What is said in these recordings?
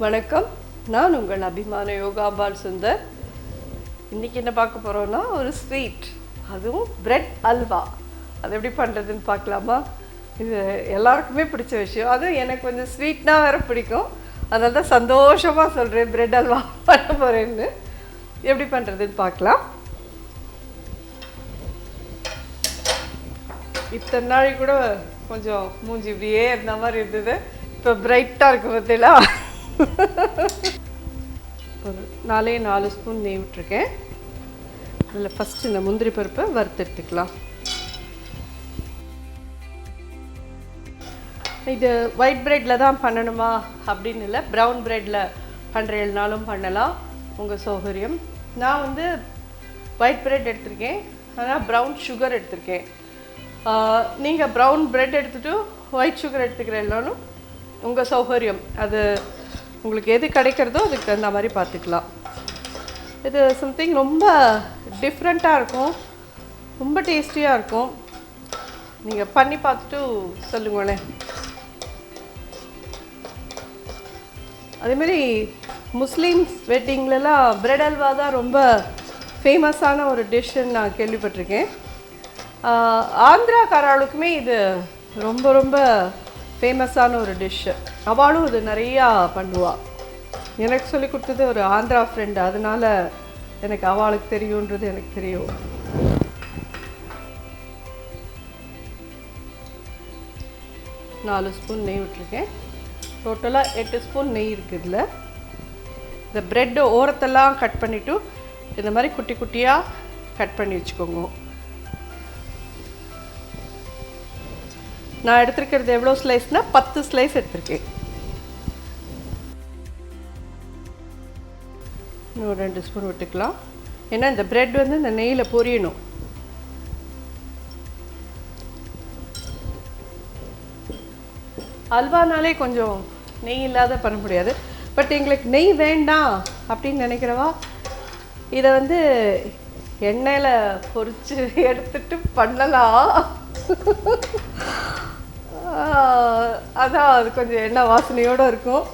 வணக்கம், நான் உங்கள் அபிமான யோகாம்பாள் சுந்தர். இன்றைக்கி என்ன பார்க்க போகிறோன்னா ஒரு ஸ்வீட், அதுவும் பிரெட் அல்வா. அது எப்படி பண்ணுறதுன்னு பார்க்கலாமா? இது எல்லாருக்குமே பிடிச்ச விஷயம். அதுவும் எனக்கு கொஞ்சம் ஸ்வீட்னா வேறு பிடிக்கும். அதனால தான் சந்தோஷமாக சொல்கிறேன் பிரெட் அல்வா பண்ண போகிறேன்னு. எப்படி பண்ணுறதுன்னு பார்க்கலாம். இத்தனை நாளைக்கு கூட கொஞ்சம் மூஞ்சி இப்படியே இருந்த மாதிரி இருந்தது. இப்போ பிரைட்டாக இருக்கு பார்த்தீங்களா? ஒரு 4 ஸ்பூன் நெய் விட்டுருக்கேன். அதில் ஃபஸ்ட்டு இந்த முந்திரி பருப்பை வறுத்து எடுத்துக்கலாம். இது ஒயிட் ப்ரெட்டில் தான் பண்ணணுமா அப்படின்னு இல்லை, ப்ரௌன் ப்ரெட்டில் பண்ணுறதுனாலும் பண்ணலாம், உங்கள் சௌகரியம். நான் வந்து ஒயிட் ப்ரெட் எடுத்திருக்கேன், ஆனால் ப்ரௌன் சுகர் எடுத்திருக்கேன். நீங்கள் ப்ரௌன் ப்ரெட் எடுத்துகிட்டு ஒயிட் சுகர் எடுத்துக்கிறேன்னாலும் உங்கள் சௌகரியம். அது உங்களுக்கு எது கிடைக்கிறதோ அதுக்கு தகுந்த மாதிரி பார்த்துக்கலாம். இது சம்திங் ரொம்ப டிஃப்ரெண்ட்டாக இருக்கும், ரொம்ப டேஸ்டியாக இருக்கும். நீங்கள் பண்ணி பார்த்துட்டு சொல்லுங்களேன். அதேமாரி முஸ்லீம்ஸ் வெட்டிங்லலாம் பிரெட் அல்வா தான் ரொம்ப ஃபேமஸான ஒரு டிஷ்ஷுன்னு நான் கேள்விப்பட்டிருக்கேன். ஆந்திராக்காரர்களுக்குமே இது ரொம்ப ரொம்ப ஃபேமஸான ஒரு டிஷ்ஷு. அவளும் இது நிறையா பண்ணுவாள். எனக்கு சொல்லி கொடுத்தது ஒரு ஆந்திரா ஃப்ரெண்டு, அதனால் எனக்கு அவளுக்கு தெரியுன்றது எனக்கு தெரியும். நாலு ஸ்பூன் நெய் விட்டுருக்கேன். டோட்டலாக 8 ஸ்பூன் நெய் இருக்குதுல. இந்த ப்ரெட்டு ஓரத்தெல்லாம் கட் பண்ணிவிட்டு இந்த மாதிரி குட்டி குட்டியாக கட் பண்ணி வச்சுக்கோங்க. நான் எடுத்துருக்கிறது எவ்வளோ ஸ்லைஸ்னால் 10 ஸ்லைஸ் எடுத்திருக்கேன். இன்னும் 2 ஸ்பூன் விட்டுக்கலாம். ஏன்னா இந்த ப்ரெட் வந்து இந்த நெய்யில் பொரியணும். அல்வானாலே கொஞ்சம் நெய் இல்லாத பண்ண முடியாது. பட் எங்களுக்கு நெய் வேண்டாம் அப்படின்னு நினைக்கிறவா இதை வந்து எண்ணெயில் பொரித்து எடுத்துட்டு பண்ணலாம். அதான் அது கொஞ்சம் எண்ணெய் வாசனையோடு இருக்கும்.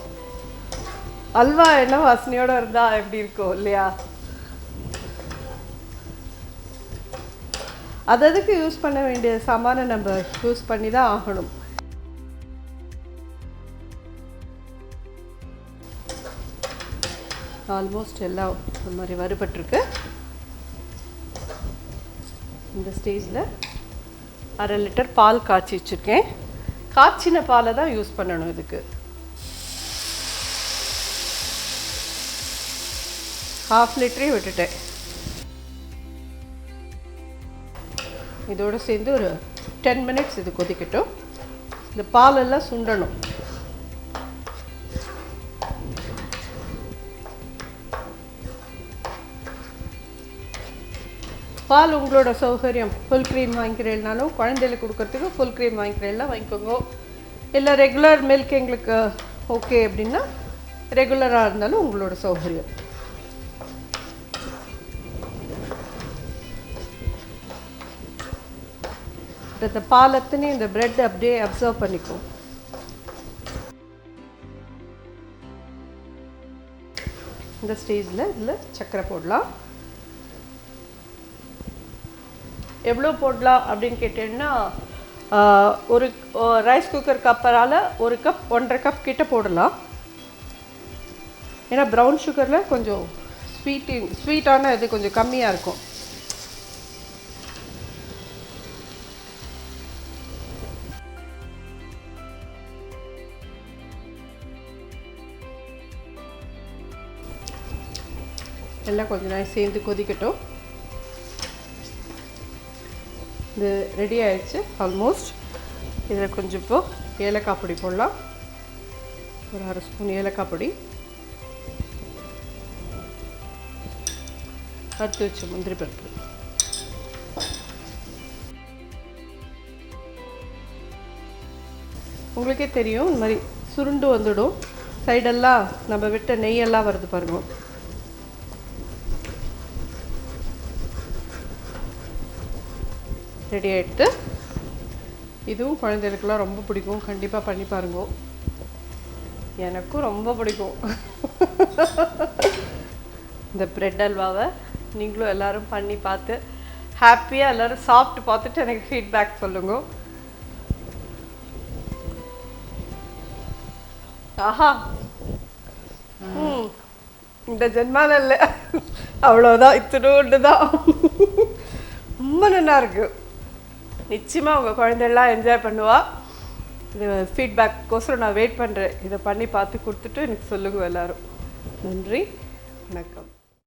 அல்வா எண்ணெய் வாசனையோடு இருந்தால் எப்படி இருக்கும் இல்லையா? அதுக்கு யூஸ் பண்ண வேண்டிய சாமானை நம்ம யூஸ் பண்ணி தான் ஆகணும். ஆல்மோஸ்ட் எல்லாம் ஒரு மாதிரி வறுபட்டிருக்கு. இந்த ஸ்டேஜில் 1/2 லிட்டர் பால் காய்ச்சி வச்சுருக்கேன். காய்ச்சின பாலை தான் யூஸ் பண்ணணும் இதுக்கு. 1/2 லிட்டரே விட்டுட்டேன். இதோடு சேர்ந்து ஒரு 10 மினிட்ஸ் இது கொதிக்கட்டும். இந்த பாலெல்லாம் சுண்டணும். பால் உங்களோட சௌகரியம். ஃபுல் க்ரீம் வாங்கிக்கிறேன்னாலும், குழந்தைகளுக்கு கொடுக்கறதுக்கு ஃபுல் க்ரீம் வாங்கிக்கிறேன்னா வாங்கிக்கோங்க. இல்லை ரெகுலர் மில்க் எங்களுக்கு ஓகே அப்படின்னா ரெகுலராக இருந்தாலும் உங்களோட சௌகரியம். இந்த பாலத்தினே இந்த பிரெட் அப்படியே அப்சர்வ் பண்ணிக்கும். இந்த ஸ்டேஜில் இதில் சர்க்கரை போடலாம். எவ்வளோ போடலாம் அப்படின்னு கேட்டீங்கன்னா, ஒரு ரைஸ் குக்கர் கப்பரால் 1 கப் 1.5 கப் கிட்ட போடலாம். ஏன்னா ப்ரௌன் சுகரில் கொஞ்சம் ஸ்வீட்டான இது கொஞ்சம் கம்மியாக இருக்கும். எல்லாம் கொஞ்சம் நேரம் சேர்ந்து கொதிக்கட்டும். இது ரெடி ஆகிடுச்சு ஆல்மோஸ்ட். இதில் கொஞ்சம் இப்போ ஏலக்காய் பொடி போடலாம். ஒரு 1/2 ஸ்பூன் ஏலக்காய் பொடி, வறுத்து வச்ச முந்திரி பருப்பு, உங்களுக்கே தெரியும் இந்த மாதிரி சுருண்டு வந்துடும். சைடெல்லாம் நம்ம விட்ட நெய்யெல்லாம் வருது பாருங்கள். ரெடி ஆகிடுது. இதுவும் குழந்தைகளுக்கெல்லாம் ரொம்ப பிடிக்கும், கண்டிப்பாக பண்ணி பாருங்க. எனக்கும் ரொம்ப பிடிக்கும். இந்த பிரெட் அல்வாவை நீங்களும் எல்லோரும் பண்ணி பார்த்து ஹாப்பியாக எல்லோரும் சாப்பிட்டு பார்த்துட்டு எனக்கு ஃபீட்பேக் சொல்லுங்க. ஆஹா, இந்த ஜென்மால இல்லை, அவ்வளோதான், இத்தினோண்டு தான். ரொம்ப நல்லா இருக்கு. நிச்சயமாக உங்கள் குழந்தையெல்லாம் என்ஜாய் பண்ணுவா. இது ஃபீட்பேக்கோசரம் நான் வெயிட் பண்ணுறேன். இதை பண்ணி பார்த்து கொடுத்துட்டு எனக்கு சொல்லுங்கள் எல்லோரும். நன்றி, வணக்கம்.